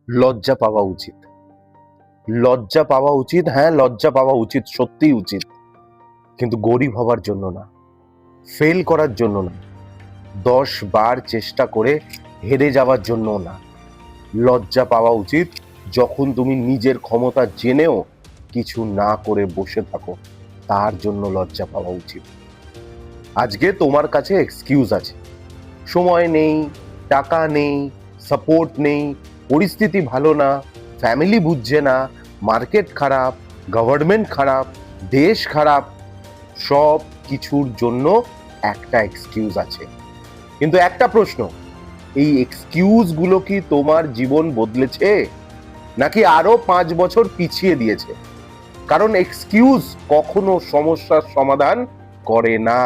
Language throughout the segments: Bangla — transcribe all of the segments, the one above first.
লজ্জা পাওয়া উচিত। লজ্জা পাওয়া উচিত, হ্যাঁ লজ্জা পাওয়া উচিত, সত্যিই উচিত। কিন্তু গরিব হবার জন্য না, ফেল করার জন্য না, 10 বার চেষ্টা করে হেরে যাওয়ার জন্য না। লজ্জা পাওয়া উচিত যখন তুমি নিজের ক্ষমতা জেনেও কিছু না করে বসে থাকো, তার জন্য লজ্জা পাওয়া উচিত। আজকে তোমার কাছে এক্সকিউজ আছে, সময় নেই, টাকা নেই, সাপোর্ট নেই, পরিস্থিতি ভালো না, ফ্যামিলি বুঝছে না, মার্কেট খারাপ, গভর্নমেন্ট খারাপ, দেশ খারাপ, সব কিছুর জন্য একটা এক্সকিউজ আছে। কিন্তু একটা প্রশ্ন, এই এক্সকিউজ গুলো কি তোমার জীবন বদলেছে নাকি আরো 5 বছর পিছিয়ে দিয়েছে? কারণ এক্সকিউজ কখনো সমস্যার সমাধান করে না।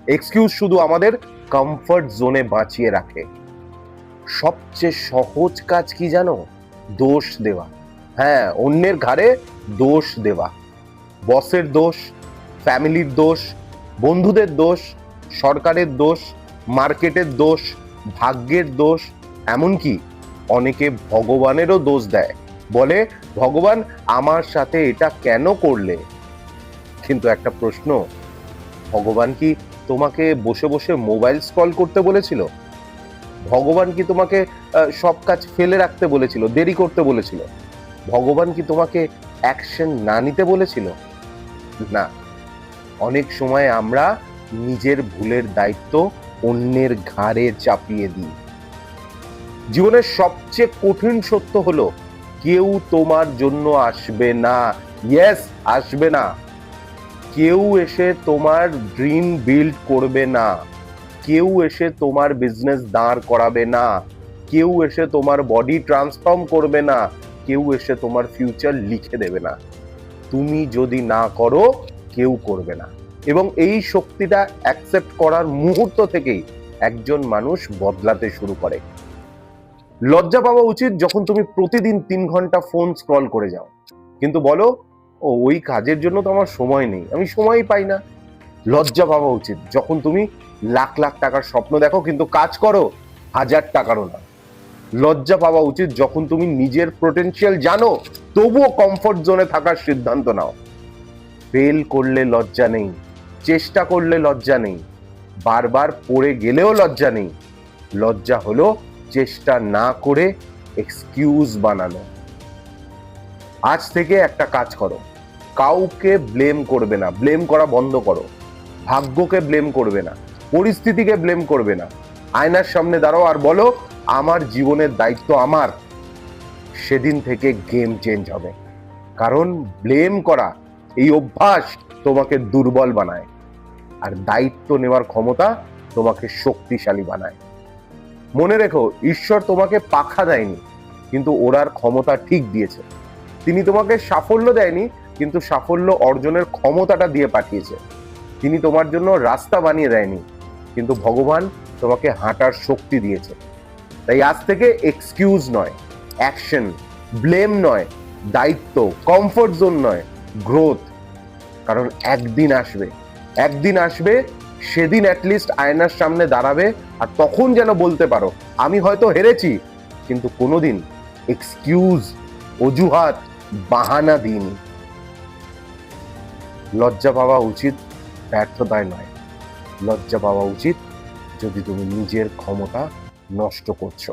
এক্সকিউজ শুধু আমাদের কমফর্ট জোনে বাঁচিয়ে রাখে। সবচেয়ে সহজ কাজ কি জানো? দোষ দেওয়া। হ্যাঁ, অন্যের ঘাড়ে দোষ দেওয়া। বসের দোষ, ফ্যামিলির দোষ, বন্ধুদের দোষ, সরকারের দোষ, মার্কেটের দোষ, ভাগ্যের দোষ, এমনকি অনেকে ভগবানেরও দোষ দেয়, বলে ভগবান আমার সাথে এটা কেন করলে? কিন্তু একটা প্রশ্ন, ভগবান কি তোমাকে বসে বসে মোবাইল স্ক্রল করতে বলেছিল? ভগবান কি তোমাকে সব কাজ ফেলে রাখতে বলেছিল, দেরি করতে বলেছিল? ভগবান কি তোমাকে অ্যাকশন না নিতে বলেছিল? না। অনেক সময় আমরা নিজের ভুলের দায়িত্ব অন্যের ঘাড়ে চাপিয়ে দিই। জীবনের সবচেয়ে কঠিন সত্য হলো, কেউ তোমার জন্য আসবে না। ইয়েস, আসবে না। কেউ এসে তোমার ড্রিম বিল্ড করবে না, কেউ এসে তোমার বিজনেস দাঁড় করাবে না, কেউ এসে তোমার বডি ট্রান্সফর্ম করবে না, কেউ এসে তোমার ফিউচার লিখে দেবে না। তুমি যদি না করো, কেউ করবে না। এবং এই শক্তিটা অ্যাকসেপ্ট করার মুহূর্ত থেকেই একজন মানুষ বদলাতে শুরু করে। লজ্জা পাওয়া উচিত যখন তুমি প্রতিদিন 3 ঘন্টা ফোন স্ক্রল করে যাও, কিন্তু বলো ওই কাজের জন্য তো আমার সময় নেই, আমি সময়ই পাই না। লজ্জা পাওয়া উচিত যখন তুমি লাখ লাখ টাকার স্বপ্ন দেখো কিন্তু কাজ করো 1000 টাকারও না। লজ্জা পাওয়া উচিত যখন তুমি নিজের পোটেনশিয়াল জানো তবুও কমফর্ট জোনে থাকার সিদ্ধান্ত নাও। ফেল করলে লজ্জা নেই, চেষ্টা করলে লজ্জা নেই, বারবার পড়ে গেলেও লজ্জা নেই। লজ্জা হলো চেষ্টা না করে এক্সকিউজ বানানো। আজ থেকে একটা কাজ করো, কাউকে ব্লেম করবে না, ব্লেম করা বন্ধ করো। ভাগ্যকে ব্লেম করবে না, পরিস্থিতিকে ব্লেম করবে না। আয়নার সামনে দাঁড়াও আর বলো আমার জীবনের দায়িত্ব আমার। সেদিন থেকে গেম চেঞ্জ হবে। কারণ ব্লেম করা এই অভ্যাস তোমাকে দুর্বল বানায়, আর দায়িত্ব নেওয়ার ক্ষমতা তোমাকে শক্তিশালী বানায়। মনে রেখো, ঈশ্বর তোমাকে পাখা দেয়নি, কিন্তু ওড়ার ক্ষমতা ঠিক দিয়েছে। তিনি তোমাকে সাফল্য দেয়নি, কিন্তু সাফল্য অর্জনের ক্ষমতাটা দিয়ে পাঠিয়েছে। তিনি তোমার জন্য রাস্তা বানিয়ে দেয়নি, কিন্তু ভগবান তোমাকে হাঁটার শক্তি দিয়েছে। তাই আজ থেকে এক্সকিউজ নয়, অ্যাকশন, ব্লেম নয়, দায়িত্ব, কমফোর্ট জোন নয়, গ্রোথ। কারণ একদিন আসবে, একদিন আসবে, সেদিন অ্যাটলিস্ট আয়নার সামনে দাঁড়াবে আর তখন যেন বলতে পারো আমি হয়তো হেরেছি, কিন্তু কোনোদিন এক্সকিউজ, অজুহাত, বাহানা দিইনি। লজ্জা পাওয়া উচিত ব্যর্থতায় নয়, লজ্জা পাওয়া উচিত যদি তুমি নিজের ক্ষমতা নষ্ট করছো।